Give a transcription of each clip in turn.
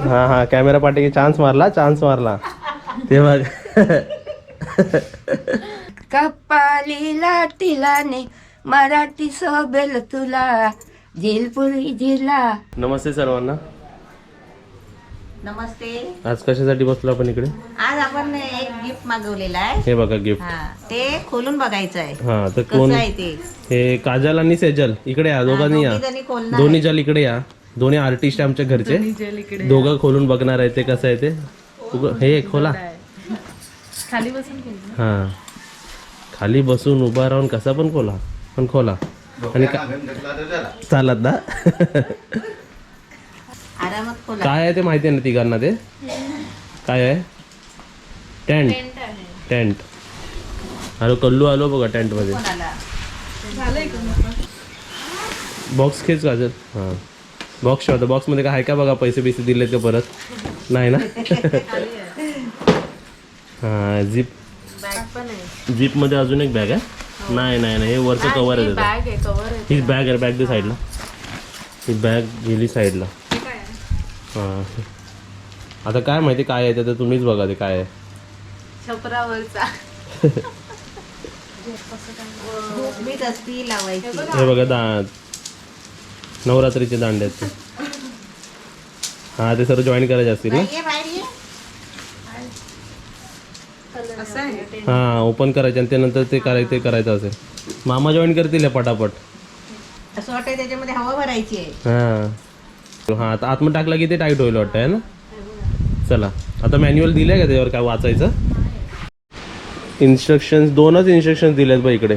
हा हा कॅमेरा पाठी चान्स मारला ते बघ. कपाली लाटीलाने मराठी सोबेल तुला झेलपुरी जिल्हा. नमस्ते सर्वांना. नमस्ते. आज कशासाठी बसलो आपण इकडे? आज आपण एक गिफ्ट मागवलेला आहे. हे बघा गिफ्ट. ते खोलून बघायचं आहे. हा तर कसं कोण आहे ते? हे काजल आणि सेजल इकडे या, दोघांनी या. दोघीजणी खोलणार दोन्ही आहे. जल इकडे या. दोन्ही आर्टिस्ट आमच्या घरचे. दोघं खोलून बघणार आहे ते कसं आहे ते. हे खोला. खाली बसून खोल. हा खाली बसून उभा राहून कसा पण खोला आणि चालत ना. आरामात खोला. काय आहे ते माहिती आहे ना तिघांना? ते काय आहे? टेंट. अरे कल्लू आलो बघा टेंट मध्ये. कोणाला? बॉक्स खेच काजल. हां बॉक्स शोधा. बॉक्समध्ये काय आहे का बघा. पैसे बिसे दिलेत का परत? नाही ना. हां झिप. बॅग पण आहे. झिपमध्ये अजून एक बॅग आहे. नाही हे वरचं कवर आहे. बॅग आहे, कव्हर आहे. ही बॅग आहे. बॅग दे साईडला. ही बॅग गेली साईडला. हे काय आहे? हां आता काय माहिती काय आहे ते तुम्हीच बघा ते काय आहे. छपरावरचा. झोपलीच असती लावायची. हे बघा नवरात्रीचे दांडे आहेत ते. हां ते सर्व जॉईन करायचे असतील ना. ये बाहेर ये. असं आहे. हां ओपन करायचे आणि त्यानंतर ते करायचं असेल. मामा जॉईन करतील हे पटापट. असं वाटतंय त्याच्यामध्ये हवा भरायची आहे. हां आता आतमध्ये टाकला की ते टाईट होईल वाटतं आहे ना. चला आता मॅन्युअल दिलं आहे का त्याच्यावर काय वाचायचं? इन्स्ट्रक्शन्स 2च इन्स्ट्रक्शन्स दिलेत बघ इकडे.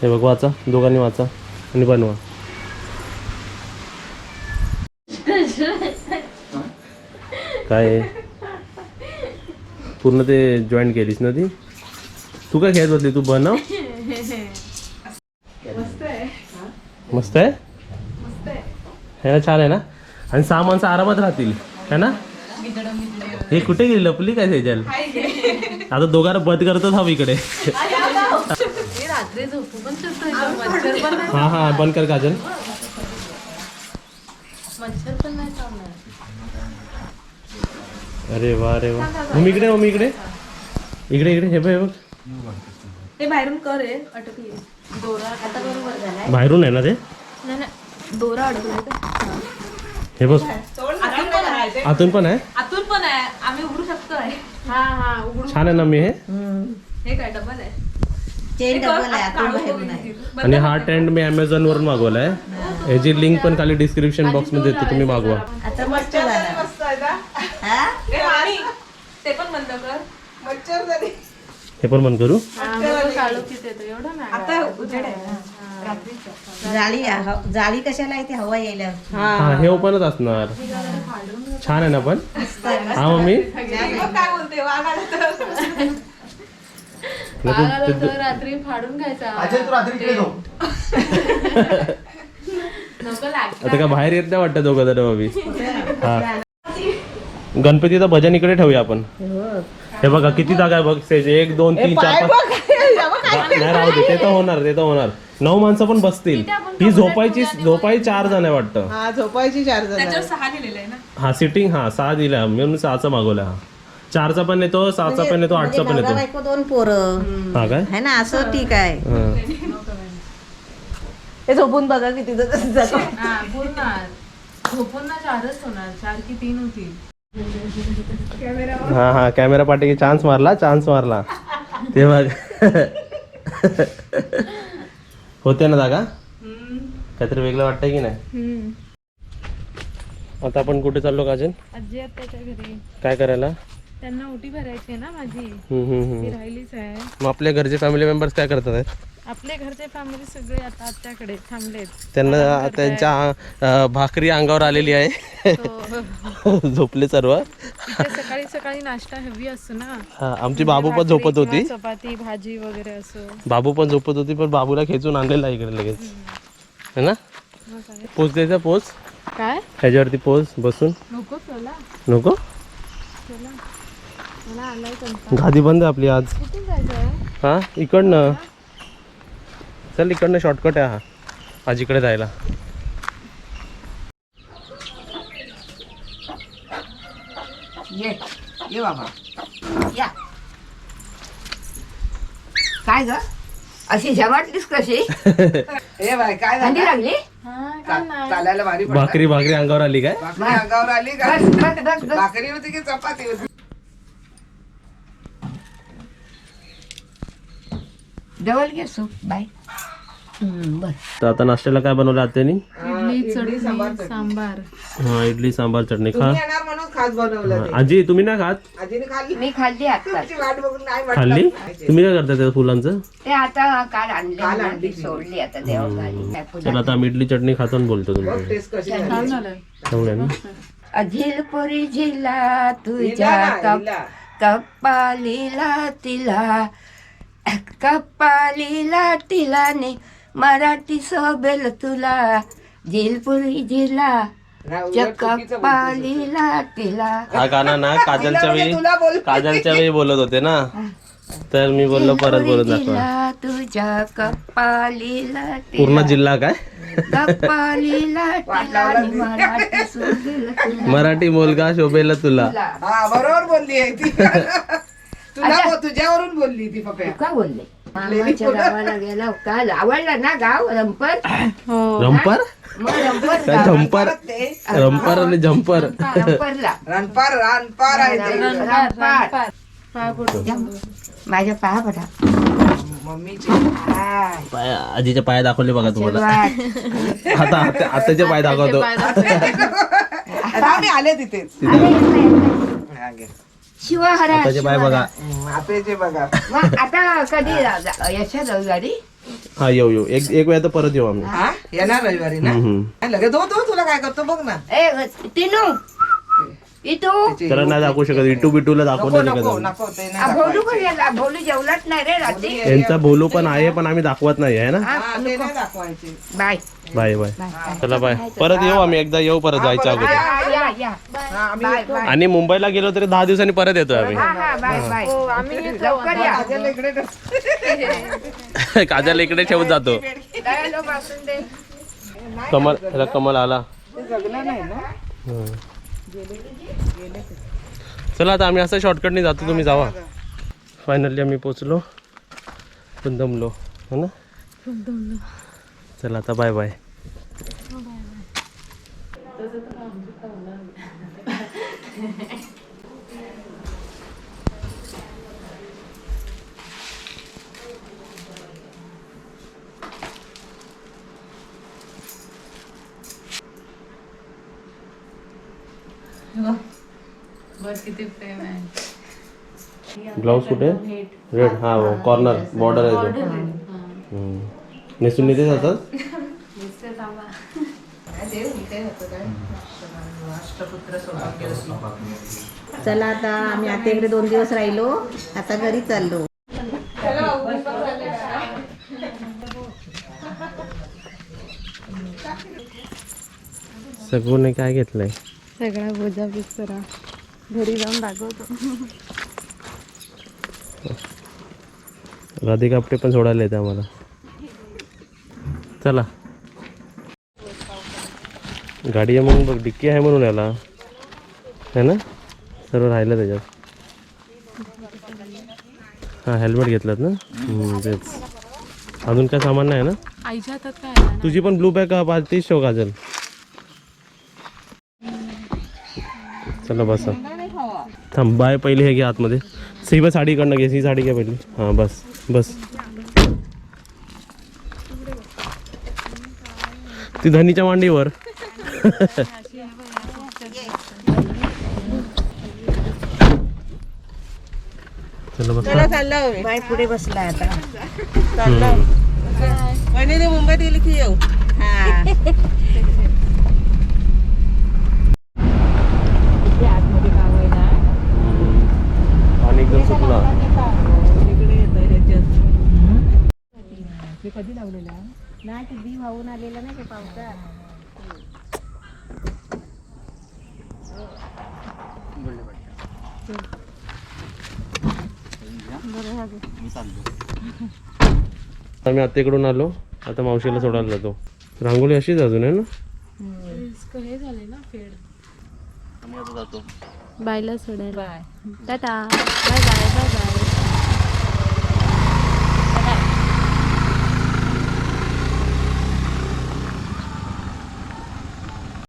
हे बघ वाचा. दोघांनी वाचा आणि बनवा. काय आहे? पूर्ण ते जॉईन केलीस ना ती. तू काय खेळत बसली? तू बनव. मस्त आहे. है ना छान आहे ना. आणि 6 माणसं आरामात राहतील है ना. हे कुठे गेली लपली काय सेजल? आता दोघांना बंद करतच हवं इकडे. रात्री झोपू पण शकतो. मच्छर पण नाही. हा बंद कर काजल. मच्छर पण नाही चावणार. अरे वा मम्मी इकडे हे बघ. ते बाहेरून कर रे. अटकली दोरा. आता बरोबर झालाय. बाहेरून आहे ना ते. नाही दोरा अडकला. हे बघ आतून पण आहे. आतून पण आहे. आम्ही उघडू शकतोय. हा उघडू. छान आहे ना मी. हे काय डबल आहे. चेन डबल आहे. आतून बाहेरून आहे. आणि हा टेंट मी Amazon वरून मागवला आहे. याची लिंक पण खाली डिस्क्रिप्शन बॉक्स मध्ये देतो. तुम्ही मागवा. आता मस्त झाला. हा? ते पण बंद कर. मच्छर झाली. हे पण बंद करू. काळोखीत येतो एवढं नाही. आता उजेड आहे. जाळी कशाला आहे? ती हवा यायला. हा हे ओपनच असणार. छान आहे ना पण. हा मम्मी रात्री फाडून घ्यायचा. नको लागतं. आता का बाहेर येत नाही वाटतं दोघं जण मम्मी. हा गणपतीचं भजन इकडे ठेवूया आपण. हे बघा किती जागा आहे बघ. 1 2 3 4 5. नाही राहू दे. ते तर होणार. 9 माणसं पण बसतील. ही झोपायची 4 जण आहे वाटतं. झोपायची 4 जण. त्याच्यावर 6 दिलेलं आहे ना. हा सिटिंग 6 दिला. म्हणून 6चा मागवला. हा 4चा पण येतो, 6चा पण येतो, 8चा पण येतो. बायको 2 पोरं. हा काय है ना. असं ठीक आहे. हे झोपून बघा किती जातो. पूर्ण झोपून ना 4च होणार. 4 की 3 होतील. हा कॅमेरा पाठी चान्स मारला ते बघ. होते ना जागा. काहीतरी वेगळं वाटतंय की नाही. आता आपण कुठे चाललो काजल? आजी आत्याच्या घरी. काय करायला? त्यांना ओटी भरायची आहे ना माझी. ती राहिलीच आहे. मग आपल्या घरचे फॅमिली मेंबर्स काय करतात आहेत? आपले घरचे फॅमिली सगळे आता आत्याकडे थांबलेत. त्यांना त्यांच्या भाकरी अंगावर आलेली आहे. झोपले सर्व. सकाळी सकाळी नाश्ता हेवी असतो ना. आमची बाबू पण झोपत होती. चपाती भाजी वगैरे असं. बाबू पण झोपत होती पण बाबूला खेचून आणलेला इकडे लगेच है ना. पोच द्यायचा. पोच काय ह्याच्यावरती पोच बसून. नको चला नको चला. मला आलाय कंटाळा. गादी बंद आहे आपली आज. कुठून जायचंय? हा इकडनं चल. इकडनं शॉर्टकट आहे हा आज इकडे जायला. ये ये बाबा या काय ग अशी झमाटलीस कशी ए बाय काय थंडी झालं लागली चालायला भारी पडलं. भाकरी भाकरी अंगावर आली काय भाकरी अंगावर आली का बस बस बस बस भाकरी होती की चपाती होती डबल घे सूप बाय बस तर आता नाश्त्याला काय बनवलं आत्यानी इडली चटणी सांबार हा इडली सांबार चटणी खा तुम्ही येणार म्हणून खास बनवलं ते. आजी तुम्ही ना खात आजीने खाल्ली मी खाल्ली आता तुमची वाट बघून नाही वाटलं. खाल्ली तुम्ही काय करता त्या फुलांचं ते आता काल काल आणले आणली सोडली आता देवाला काय चला पूजा आता आम्ही इडली चटणी खातो आणि बोलतो बघ तुम्ही टेस्ट कशी झाली. छान झालंय चांगलं आहे ना झिलपुरी झिला हिला तुझ्या ना, हिला. कपालीला तिला कपालीला तिलाने मराठी सोबेल तुला झिलपुरी झिला नाही, उलट चुकीचं बोलतेस. कपालीला तिला हा गाणं ना काजलच्या वेळी तुला बोल काजलच्या वेळी बोलत होते ना तर मी बोललो परत बोलत दाखवा झिलपुरी तुझ्या कपालीला पूर्ण जिल्हा काय कपालीला तिलाने मराठी सोबेल तुला मराठी मुलगा शोभेला तुला हा बरोबर बोलली आहे ती तुला तुझ्यावरून बोलली ती पप्या का बोलले मामाच्या गावाला गेला काल आवडला ना गाव रंपर रंपर मग रंपर काय झंपर रंपर आणि झंपर रंपरला रानपार आहे ते. रंपार. पाय पडतो माझ्या पाया पडा मम्मीची पाय आजीचे पाय दाखवले बघा तुम्हाला आशीर्वाद. आता आताचे पाय दाखवतो आता आम्ही आले तिथेच हा, घे. शिवहरा आताचे पाय बघा आपेचे बघा मग आता कधी यशा रविवारी हा येऊ एक वेळा तर परत येऊ आम्ही हा येणार रविवारी ना लगेच दो तुला काय करतो बघ ना ए तिनू इतू त्याला नाही दाखवू शकत इटू बिटूला नको दाखवलं नाही नको का नको ते नाही भोलू दाखवायचे. कधी आला भोलू जेवलाच नाही रे रात्री यांचा बोलू पण आहे पण आम्ही दाखवत नाही आहे ना हा, ते नाही दाखवायचे बाय बाय बाय चला बाय परत येऊ आम्ही एकदा येऊ परत जायच्या अगोदर या हा, आम्ही बाय येतो. बाय आणि मुंबईला गेलो तरी 10 दिवसांनी परत येतोय आम्ही हा हा बाय बाय लवकर या काजल इकडे काजल इकडे ठेवून जातो दयालो पासून दे कमल ह्याला कमल आला ते जगलं नाही ना हं. चला आता आम्ही असं शॉर्टकटने जातो तुम्ही जावा फायनली आम्ही पोचलो पण दमलो हो ना चला आता बाय बाय वर किती प्रेम आहे ब्लाऊज कुठे रेड हा कॉर्नर बॉर्डर आहे तो नेसून नेते जातात चला आता आम्ही आत्याकडे 2 दिवस राहिलो आता घरी चाललो सगळं काय घेतलंय सगळा बोजा बिस्तरा घरी जाऊन दाखवतो राधिका आपटे पण सोडायला येते आम्हाला चला गाडी आहे म्हणून बघ डिक्की आहे म्हणून याला है ना सर्व राहिलं त्याच्यात हां हेल्मेट घेतलात ना तेच अजून काय सामान नाही ना आईच्या हातात काय आहे ना? तुझी पण ब्लू बॅग पाहतीस शो काजल चला बसा थांब बाय पहिले हे घे आतमध्ये सी बस साडीकडनं घे ही साडी घे पहिली हां बस बस ती धनीच्या मांडीवर चला बस चाललो आम्ही. बाय पुढे बसला आता चाललो वहिनीने मुंबईत गेली की येऊ हा पाणी एकदम सुटला नाही ते बी वाहून आलेलं नाही ते पावसात आम्ही आत्याकडून आलो आता मावशीला सोडायला जातो रांगोळी अशीच अजून आहे ना हे झालंय ना फेड जातो. बायला सोडायला bye tata bye bye bye bye